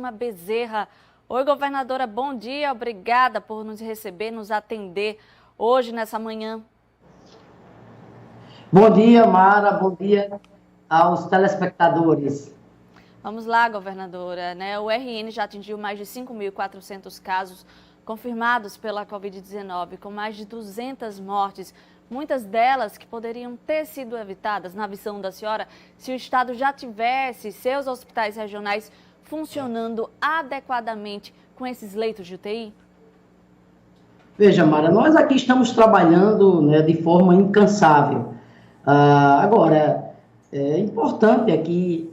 Bezerra. Oi, governadora, bom dia, obrigada por nos receber, nos atender hoje, nessa manhã. Bom dia, Mara, bom dia aos telespectadores. Vamos lá, governadora, né? O RN já atingiu mais de 5.400 casos confirmados pela Covid-19, com mais de 200 mortes, muitas delas que poderiam ter sido evitadas, na visão da senhora, se o Estado já tivesse seus hospitais regionais funcionando adequadamente com esses leitos de UTI? Veja, Mara, nós aqui estamos trabalhando, né, de forma incansável. Agora, é importante aqui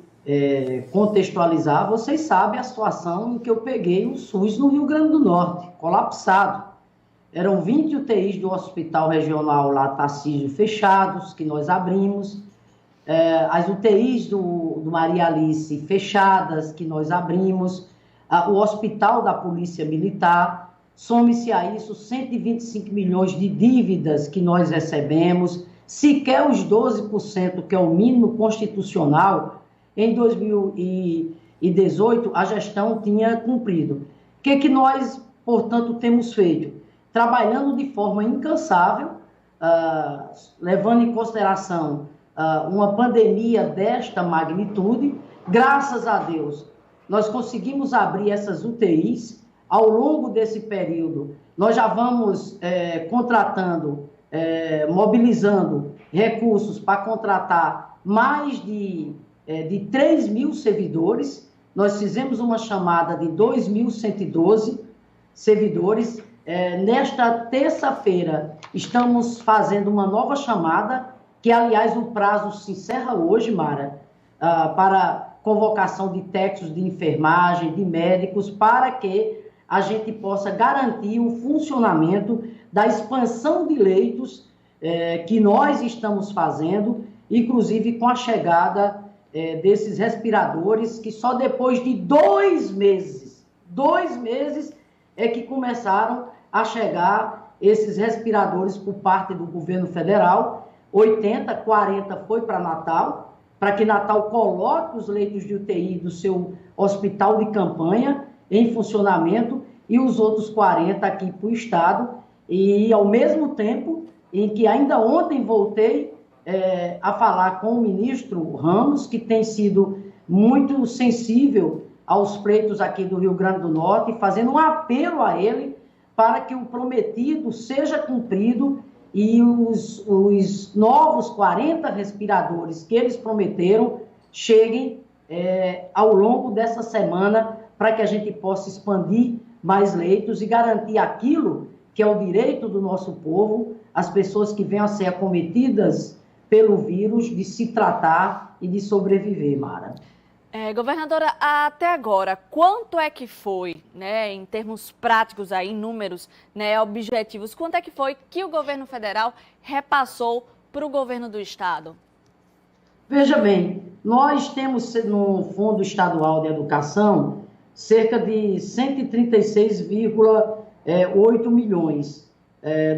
contextualizar. Vocês sabem a situação em que eu peguei o SUS no Rio Grande do Norte, colapsado. Eram 20 UTIs do Hospital Regional lá, Tarcísio, fechados, que nós abrimos. As UTIs do Maria Alice fechadas, que nós abrimos. O Hospital da Polícia Militar. Some-se a isso 125 milhões de dívidas que nós recebemos. Sequer os 12%, que é o mínimo constitucional, em 2018 a gestão tinha cumprido. O que nós, portanto, temos feito? Trabalhando de forma incansável, levando em consideração uma pandemia desta magnitude. Graças a Deus, nós conseguimos abrir essas UTIs. Ao longo desse período, nós já vamos contratando, mobilizando recursos para contratar mais de 3 mil servidores. Nós fizemos uma chamada de 2.112 servidores. Nesta terça-feira, estamos fazendo uma nova chamada, que, aliás, o prazo se encerra hoje, Mara, para convocação de técnicos de enfermagem, de médicos, para que a gente possa garantir o funcionamento da expansão de leitos que nós estamos fazendo, inclusive com a chegada desses respiradores, que só depois de 2 meses é que começaram a chegar esses respiradores por parte do governo federal. 80, 40 foi para Natal, para que Natal coloque os leitos de UTI do seu hospital de campanha em funcionamento, e os outros 40 aqui para o Estado. E, ao mesmo tempo em que ainda ontem voltei a falar com o ministro Ramos, que tem sido muito sensível aos pleitos aqui do Rio Grande do Norte, fazendo um apelo a ele para que o prometido seja cumprido e os novos 40 respiradores que eles prometeram cheguem ao longo dessa semana, para que a gente possa expandir mais leitos e garantir aquilo que é o direito do nosso povo, as pessoas que venham a ser acometidas pelo vírus, de se tratar e de sobreviver, Mara. Governadora, até agora, quanto é que foi, né, em termos práticos, aí, números, né, objetivos, quanto é que foi que o governo federal repassou para o governo do Estado? Veja bem, nós temos no Fundo Estadual de Educação cerca de 136,8 milhões,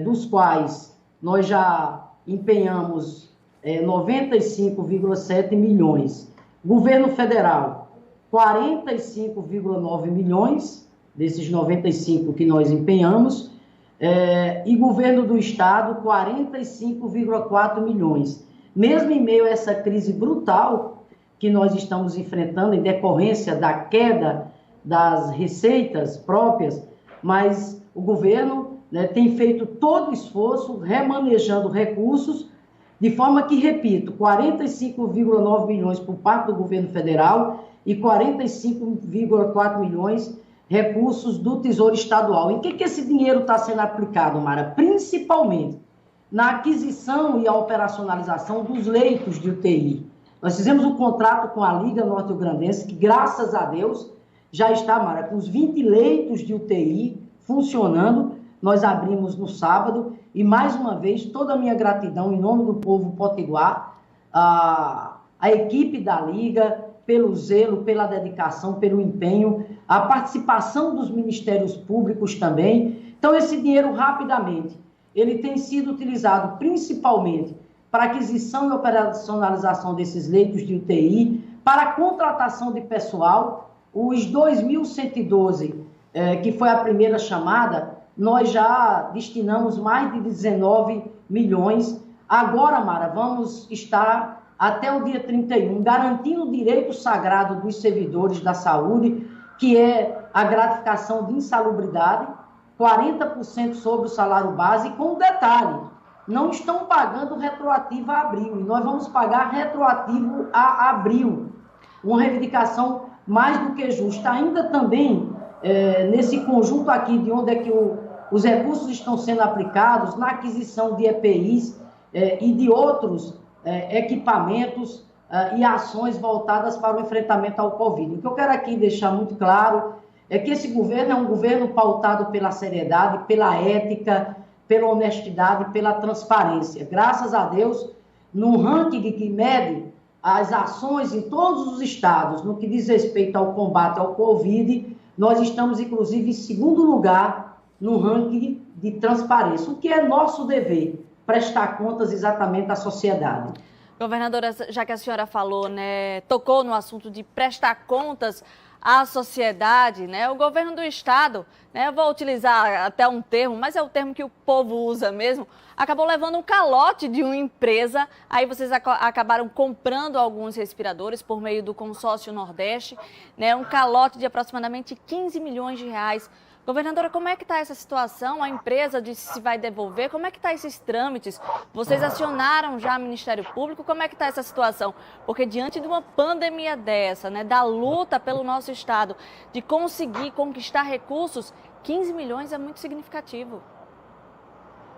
dos quais nós já empenhamos 95,7 milhões. Governo Federal, 45,9 milhões, desses 95 que nós empenhamos, e Governo do Estado, 45,4 milhões. Mesmo em meio a essa crise brutal que nós estamos enfrentando, em decorrência da queda das receitas próprias, mas o governo, né, tem feito todo o esforço, remanejando recursos, de forma que, repito, 45,9 milhões por parte do governo federal e 45,4 milhões recursos do Tesouro Estadual. Em que esse dinheiro está sendo aplicado, Mara? Principalmente na aquisição e a operacionalização dos leitos de UTI. Nós fizemos um contrato com a Liga Norte-Grandense, que, graças a Deus, já está, Mara, com os 20 leitos de UTI funcionando. Nós abrimos no sábado e, mais uma vez, toda a minha gratidão em nome do povo potiguar, a equipe da Liga, pelo zelo, pela dedicação, pelo empenho, a participação dos ministérios públicos também. Então, esse dinheiro, rapidamente, ele tem sido utilizado principalmente para aquisição e operacionalização desses leitos de UTI, para a contratação de pessoal, Os 2.112, que foi a primeira chamada, nós já destinamos mais de 19 milhões. Agora, Mara, vamos estar até o dia 31 garantindo o direito sagrado dos servidores da saúde, que é a gratificação de insalubridade, 40% sobre o salário base, com um detalhe, não estão pagando retroativo a abril, e nós vamos pagar retroativo a abril, uma reivindicação mais do que justa. Ainda também, nesse conjunto aqui, de onde é que os recursos estão sendo aplicados, na aquisição de EPIs e de outros equipamentos e ações voltadas para o enfrentamento ao Covid. O que eu quero aqui deixar muito claro é que esse governo é um governo pautado pela seriedade, pela ética, pela honestidade, pela transparência. Graças a Deus, no ranking que mede as ações em todos os estados, no que diz respeito ao combate ao Covid, nós estamos, inclusive, em segundo lugar no ranking de transparência. O que é nosso dever? Prestar contas exatamente à sociedade. Governadora, já que a senhora falou, né, tocou no assunto de prestar contas à sociedade, né, o governo do estado, né, eu vou utilizar até um termo, mas é o termo que o povo usa mesmo, acabou levando um calote de uma empresa, aí vocês acabaram comprando alguns respiradores por meio do consórcio Nordeste, né, um calote de aproximadamente 15 milhões de reais. Governadora, como é que está essa situação? A empresa disse se vai devolver. Como é que estão esses trâmites? Vocês acionaram já o Ministério Público? Como é que está essa situação? Porque diante de uma pandemia dessa, né, da luta pelo nosso estado, de conseguir conquistar recursos, 15 milhões é muito significativo.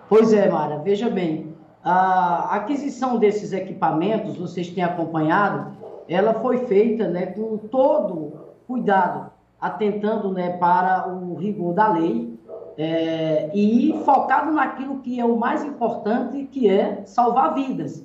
Pois é, Mara. Veja bem, a aquisição desses equipamentos, vocês têm acompanhado, ela foi feita, né, com todo cuidado, atentando, né, para o rigor da lei e focado naquilo que é o mais importante, que é salvar vidas.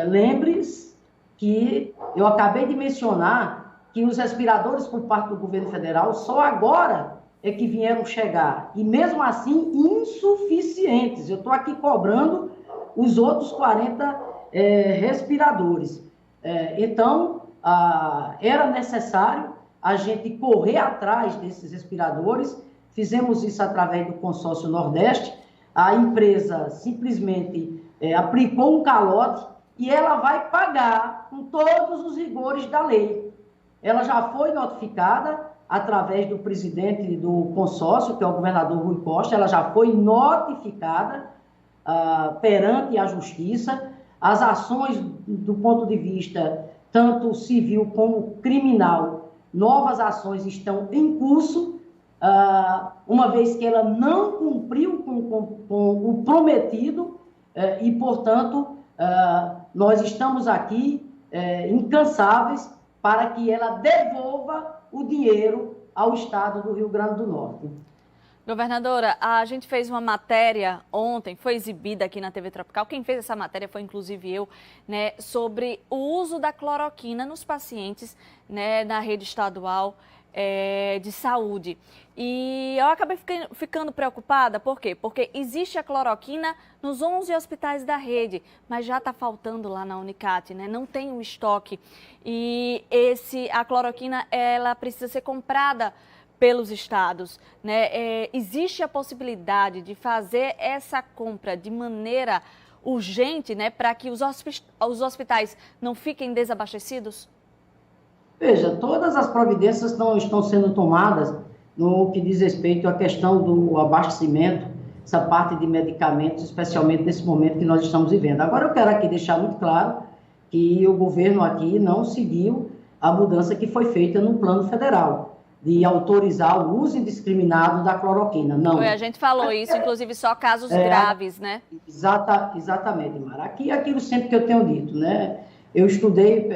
Lembre-se que eu acabei de mencionar que os respiradores por parte do governo federal só agora é que vieram chegar, e mesmo assim insuficientes. Eu estou aqui cobrando os outros 40 respiradores. Então, era necessário a gente correr atrás desses respiradores. Fizemos isso através do consórcio Nordeste. A empresa simplesmente aplicou um calote e ela vai pagar com todos os rigores da lei. Ela já foi notificada através do presidente do consórcio, que é o governador Rui Costa, ela já foi notificada perante a justiça. As ações do ponto de vista tanto civil como criminal, novas ações estão em curso, uma vez que ela não cumpriu com o prometido e, portanto, nós estamos aqui incansáveis para que ela devolva o dinheiro ao estado do Rio Grande do Norte. Governadora, a gente fez uma matéria ontem, foi exibida aqui na TV Tropical, quem fez essa matéria foi inclusive eu, né, sobre o uso da cloroquina nos pacientes, né, na rede estadual de saúde. E eu acabei ficando preocupada, por quê? Porque existe a cloroquina nos 11 hospitais da rede, mas já está faltando lá na Unicat, né? Não tem o estoque. E a cloroquina, ela precisa ser comprada pelos estados, né? Existe a possibilidade de fazer essa compra de maneira urgente, né, para que os hospitais não fiquem desabastecidos? Veja, todas as providências estão sendo tomadas no que diz respeito à questão do abastecimento, essa parte de medicamentos, especialmente nesse momento que nós estamos vivendo. Agora eu quero aqui deixar muito claro que o governo aqui não seguiu a mudança que foi feita no plano federal, de autorizar o uso indiscriminado da cloroquina. Não. A gente falou isso, inclusive só casos graves, né? Exatamente, Mara. Aqui é aquilo sempre que eu tenho dito, né? Eu estudei,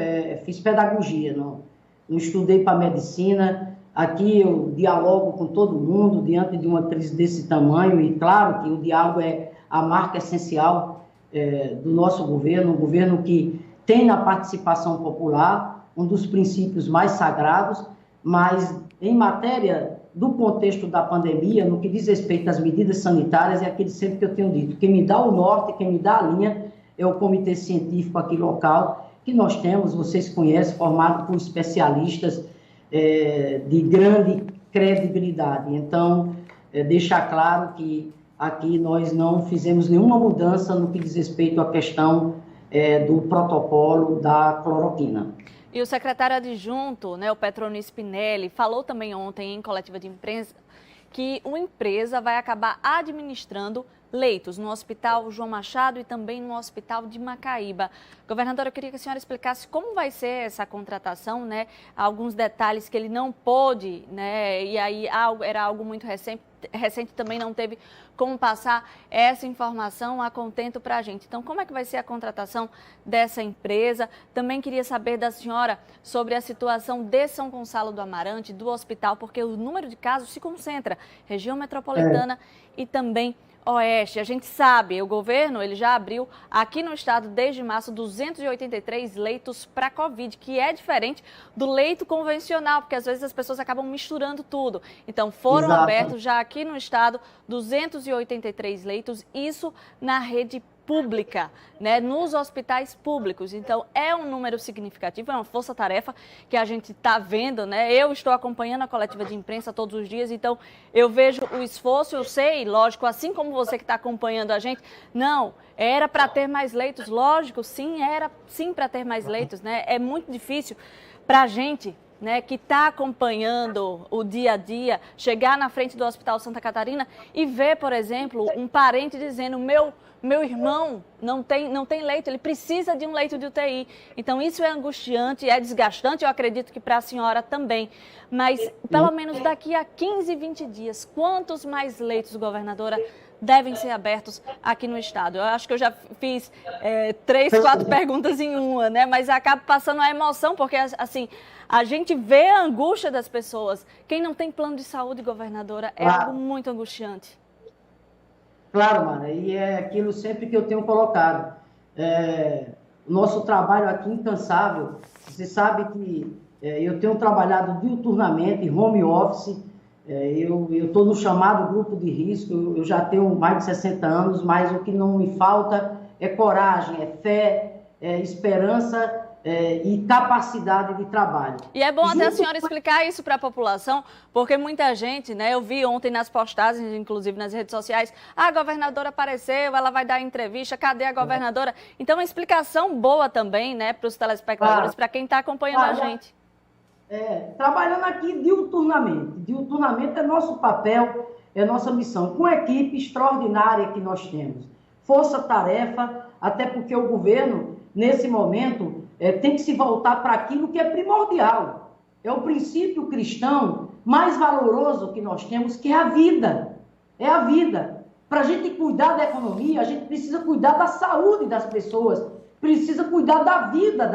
fiz pedagogia, não estudei para medicina. Aqui eu dialogo com todo mundo diante de uma crise desse tamanho e claro que o diálogo é a marca essencial do nosso governo, um governo que tem na participação popular um dos princípios mais sagrados, mas em matéria do contexto da pandemia, no que diz respeito às medidas sanitárias, é aquele sempre que eu tenho dito, quem me dá o norte, quem me dá a linha é o comitê científico aqui local, que nós temos, vocês conhecem, formado por especialistas de grande credibilidade. Então, deixar claro que aqui nós não fizemos nenhuma mudança no que diz respeito à questão do protocolo da cloroquina. E o secretário adjunto, né, o Petroni Spinelli, falou também ontem em coletiva de imprensa que uma empresa vai acabar administrando leitos no Hospital João Machado e também no Hospital de Macaíba. Governadora, eu queria que a senhora explicasse como vai ser essa contratação, né? Alguns detalhes que ele não pôde, né? E aí era algo muito recente também não teve como passar essa informação a contento para a gente. Então, como é que vai ser a contratação dessa empresa? Também queria saber da senhora sobre a situação de São Gonçalo do Amarante, do hospital, porque o número de casos se concentra, região metropolitana e também Oeste. A gente sabe, o governo ele já abriu aqui no estado desde março 283 leitos para Covid, que é diferente do leito convencional, porque às vezes as pessoas acabam misturando tudo. Então foram abertos já aqui no estado 283 leitos, isso na rede pública, né, nos hospitais públicos. Então, é um número significativo, é uma força-tarefa que a gente está vendo, né? Eu estou acompanhando a coletiva de imprensa todos os dias, então eu vejo o esforço, eu sei, lógico, assim como você que está acompanhando a gente, não, era para ter mais leitos, lógico, sim, era sim para ter mais leitos, né? É muito difícil para a gente, né, que está acompanhando o dia a dia, chegar na frente do Hospital Santa Catarina e ver, por exemplo, um parente dizendo, meu irmão não tem leito, ele precisa de um leito de UTI. Então, isso é angustiante, é desgastante, eu acredito que para a senhora também. Mas, pelo menos daqui a 15, 20 dias, quantos mais leitos, governadora, devem ser abertos aqui no estado? Eu acho que eu já fiz 3, 4 perguntas em uma, né? Mas acabo passando a emoção, porque, assim, a gente vê a angústia das pessoas. Quem não tem plano de saúde, governadora, é algo muito angustiante. Claro, Mara, e é aquilo sempre que eu tenho colocado. O nosso trabalho aqui incansável, você sabe que eu tenho trabalhado diuturnamente, home office, eu estou no chamado grupo de risco, eu já tenho mais de 60 anos, mas o que não me falta é coragem, é fé, é esperança e capacidade de trabalho. E é bom até a senhora explicar isso para a população, porque muita gente, né, eu vi ontem nas postagens, inclusive nas redes sociais, a governadora apareceu, ela vai dar entrevista, cadê a governadora? Então, uma explicação boa também, né, para os telespectadores, para quem está acompanhando a gente. Trabalhando aqui diuturnamente. Diuturnamente é nosso papel, é nossa missão, com a equipe extraordinária que nós temos. Força-tarefa, até porque o governo, nesse momento, tem que se voltar para aquilo que é primordial. É o princípio cristão mais valoroso que nós temos, que é a vida. É a vida. Para a gente cuidar da economia, a gente precisa cuidar da saúde das pessoas, precisa cuidar da vida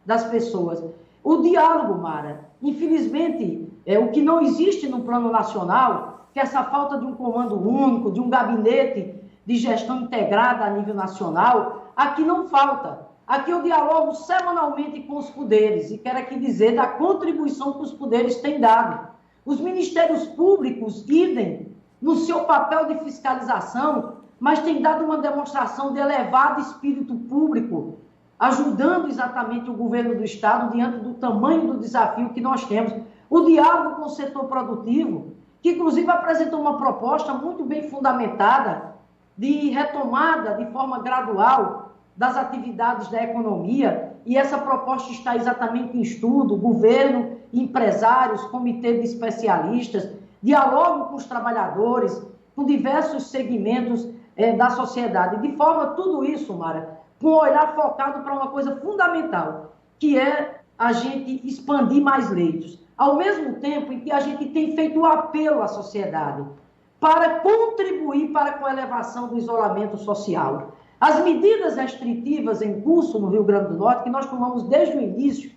das pessoas. O diálogo, Mara, infelizmente, o que não existe no plano nacional, que é essa falta de um comando único, de um gabinete de gestão integrada a nível nacional, aqui não falta. Aqui eu dialogo semanalmente com os poderes e quero aqui dizer da contribuição que os poderes têm dado. Os ministérios públicos, idem, no seu papel de fiscalização, mas têm dado uma demonstração de elevado espírito público, ajudando exatamente o governo do estado diante do tamanho do desafio que nós temos. O diálogo com o setor produtivo, que inclusive apresentou uma proposta muito bem fundamentada de retomada de forma gradual das atividades da economia, e essa proposta está exatamente em estudo, governo, empresários, comitê de especialistas, diálogo com os trabalhadores, com diversos segmentos da sociedade. De forma, tudo isso, Mara, com um olhar focado para uma coisa fundamental, que é a gente expandir mais leitos. Ao mesmo tempo em que a gente tem feito um apelo à sociedade para contribuir com a elevação do isolamento social. As medidas restritivas em curso no Rio Grande do Norte, que nós tomamos desde o início,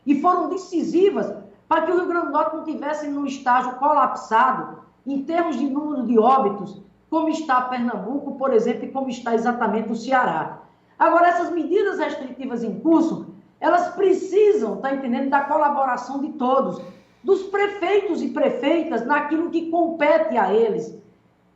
e foram decisivas para que o Rio Grande do Norte não tivesse num estágio colapsado, em termos de número de óbitos, como está Pernambuco, por exemplo, e como está exatamente o Ceará. Agora, essas medidas restritivas em curso, elas precisam, tá entendendo, da colaboração de todos, dos prefeitos e prefeitas naquilo que compete a eles,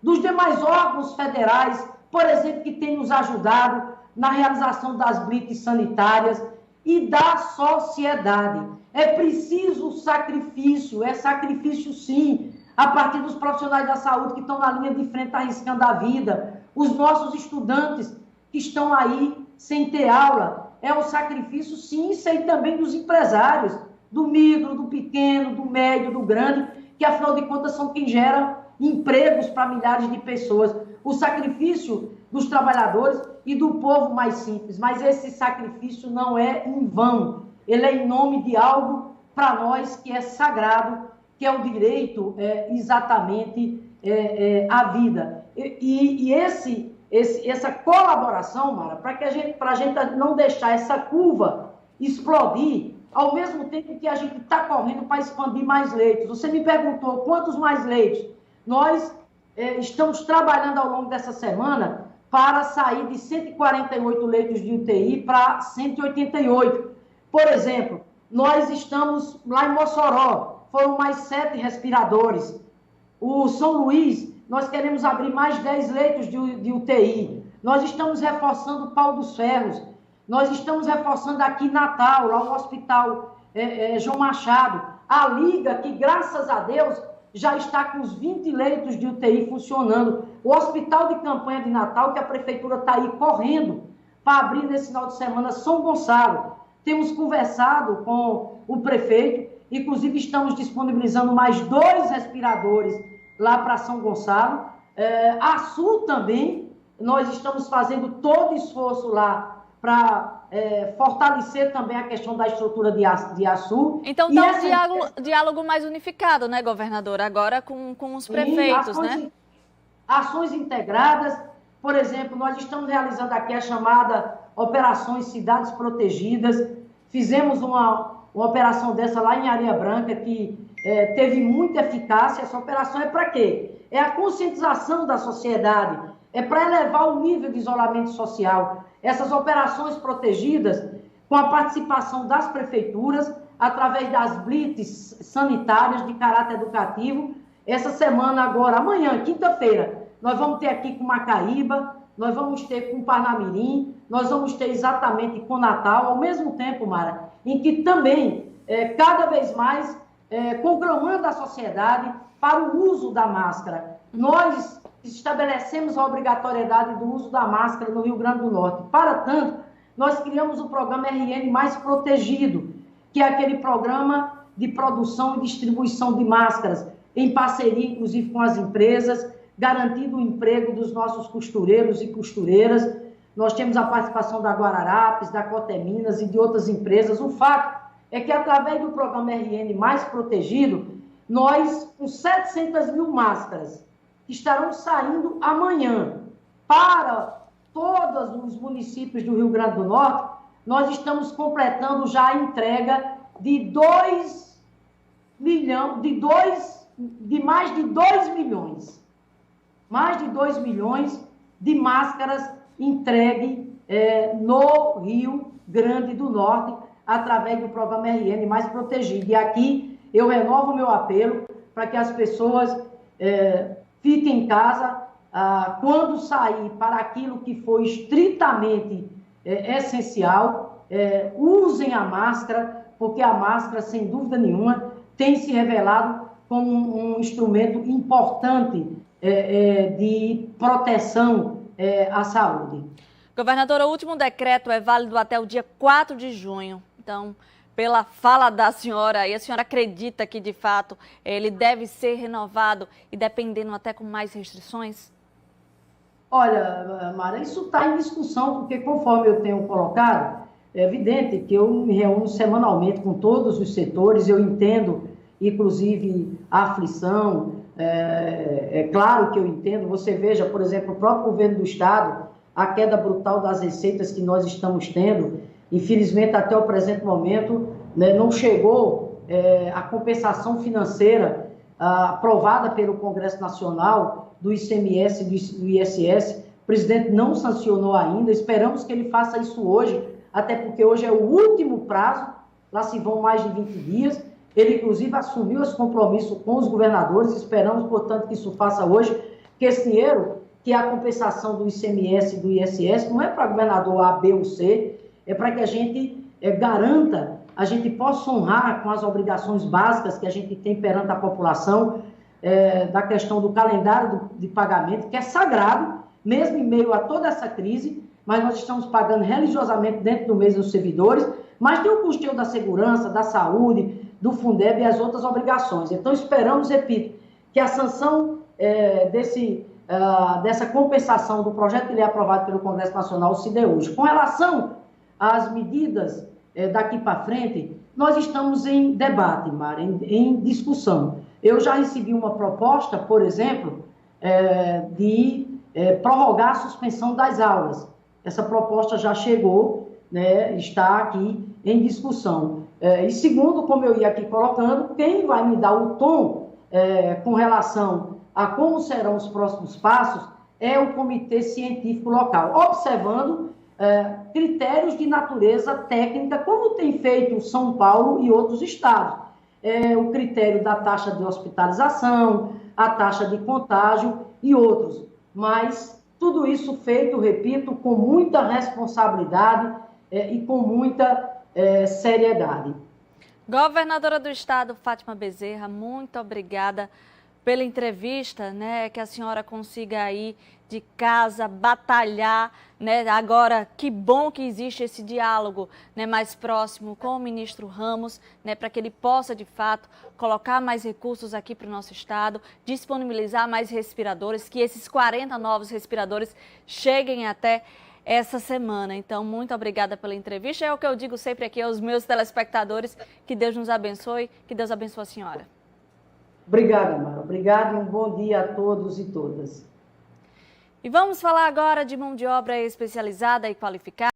dos demais órgãos federais, por exemplo, que têm nos ajudado na realização das blitz sanitárias, e da sociedade. É preciso sacrifício, é sacrifício sim, a partir dos profissionais da saúde que estão na linha de frente arriscando a vida, os nossos estudantes que estão aí sem ter aula. É o sacrifício sim, isso aí também dos empresários, do micro, do pequeno, do médio, do grande, que afinal de contas são quem gera empregos para milhares de pessoas. O sacrifício dos trabalhadores e do povo mais simples, mas esse sacrifício não é em vão, ele é em nome de algo para nós que é sagrado, que é o direito exatamente à vida. E essa colaboração, Mara, para a gente não deixar essa curva explodir, ao mesmo tempo que a gente está correndo para expandir mais leitos. Você me perguntou quantos mais leitos. Nós estamos trabalhando ao longo dessa semana para sair de 148 leitos de UTI para 188. Por exemplo, nós estamos lá em Mossoró, foram mais 7 respiradores. O São Luís, nós queremos abrir mais 10 leitos de UTI. Nós estamos reforçando o Pau dos Ferros. Nós estamos reforçando aqui em Natal, lá no Hospital João Machado. A Liga, que graças a Deus já está com os 20 leitos de UTI funcionando. O Hospital de Campanha de Natal, que a Prefeitura está aí correndo para abrir nesse final de semana, São Gonçalo. Temos conversado com o prefeito, inclusive estamos disponibilizando mais 2 respiradores lá para São Gonçalo. A Sul também, nós estamos fazendo todo esforço lá para fortalecer também a questão da estrutura de Açu. Então está um diálogo mais unificado, né, governador? Agora com os prefeitos, né? Ações integradas. Por exemplo, nós estamos realizando aqui a chamada Operações Cidades Protegidas. Fizemos uma operação dessa lá em Areia Branca, que teve muita eficácia. Essa operação é para quê? É a conscientização da sociedade, é para elevar o nível de isolamento social. Essas operações protegidas, com a participação das prefeituras, através das blitz sanitárias de caráter educativo. Essa semana agora, amanhã, quinta-feira, nós vamos ter aqui com Macaíba, nós vamos ter com Parnamirim, nós vamos ter exatamente com Natal, ao mesmo tempo, Mara, em que também, cada vez mais, conclamando a sociedade para o uso da máscara. Nós estabelecemos a obrigatoriedade do uso da máscara no Rio Grande do Norte. Para tanto, nós criamos o programa RN Mais Protegido, que é aquele programa de produção e distribuição de máscaras, em parceria, inclusive, com as empresas, garantindo o emprego dos nossos costureiros e costureiras. Nós temos a participação da Guararapes, da Coteminas e de outras empresas. O fato é que, através do programa RN Mais Protegido, nós, com 700 mil máscaras, que estarão saindo amanhã para todos os municípios do Rio Grande do Norte, nós estamos completando já a entrega de mais de 2 milhões. Mais de 2 milhões de máscaras entregue no Rio Grande do Norte, através do programa RN Mais Protegido. E aqui eu renovo o meu apelo para que as pessoas fiquem em casa quando sair para aquilo que foi estritamente essencial, usem a máscara, porque a máscara, sem dúvida nenhuma, tem se revelado como um instrumento importante de proteção à saúde. Governadora, o último decreto é válido até o dia 4 de junho. Então, pela fala da senhora aí, a senhora acredita que, de fato, ele deve ser renovado e dependendo até com mais restrições? Olha, Mara, isso está em discussão, porque conforme eu tenho colocado, é evidente que eu me reúno semanalmente com todos os setores, eu entendo, inclusive, a aflição, é claro que eu entendo. Você veja, por exemplo, o próprio governo do Estado, a queda brutal das receitas que nós estamos tendo, infelizmente, até o presente momento, né, não chegou a compensação financeira aprovada pelo Congresso Nacional do ICMS e do ISS. O presidente não sancionou ainda, esperamos que ele faça isso hoje, até porque hoje é o último prazo, lá se vão mais de 20 dias. Ele, inclusive, assumiu esse compromisso com os governadores, esperamos, portanto, que isso faça hoje, que esse dinheiro, que é a compensação do ICMS e do ISS, não é para governador A, B ou C, é para que a gente garanta, a gente possa honrar com as obrigações básicas que a gente tem perante a população, da questão do calendário de pagamento, que é sagrado, mesmo em meio a toda essa crise, mas nós estamos pagando religiosamente dentro do mês dos servidores, mas tem o custeio da segurança, da saúde, do Fundeb e as outras obrigações. Então, esperamos, repito, que a sanção dessa compensação do projeto de lei aprovado pelo Congresso Nacional se dê hoje. Com relação às medidas daqui para frente, nós estamos em debate, Mara, em discussão. Eu já recebi uma proposta, por exemplo, de prorrogar a suspensão das aulas. Essa proposta já chegou, né, está aqui em discussão. E segundo, como eu ia aqui colocando, quem vai me dar o tom com relação a como serão os próximos passos é o Comitê Científico Local, observando critérios de natureza técnica, como tem feito São Paulo e outros estados. O critério da taxa de hospitalização, a taxa de contágio e outros. Mas tudo isso feito, repito, com muita responsabilidade e com muita seriedade. Governadora do Estado, Fátima Bezerra, muito obrigada pela entrevista, né? Que a senhora consiga aí de casa batalhar, né? Agora, que bom que existe esse diálogo, né, mais próximo com o ministro Ramos, né, para que ele possa, de fato, colocar mais recursos aqui para o nosso estado, disponibilizar mais respiradores, que esses 40 novos respiradores cheguem até essa semana. Então, muito obrigada pela entrevista. É o que eu digo sempre aqui aos meus telespectadores, que Deus nos abençoe, que Deus abençoe a senhora. Obrigada, Mara. Obrigada e um bom dia a todos e todas. E vamos falar agora de mão de obra especializada e qualificada.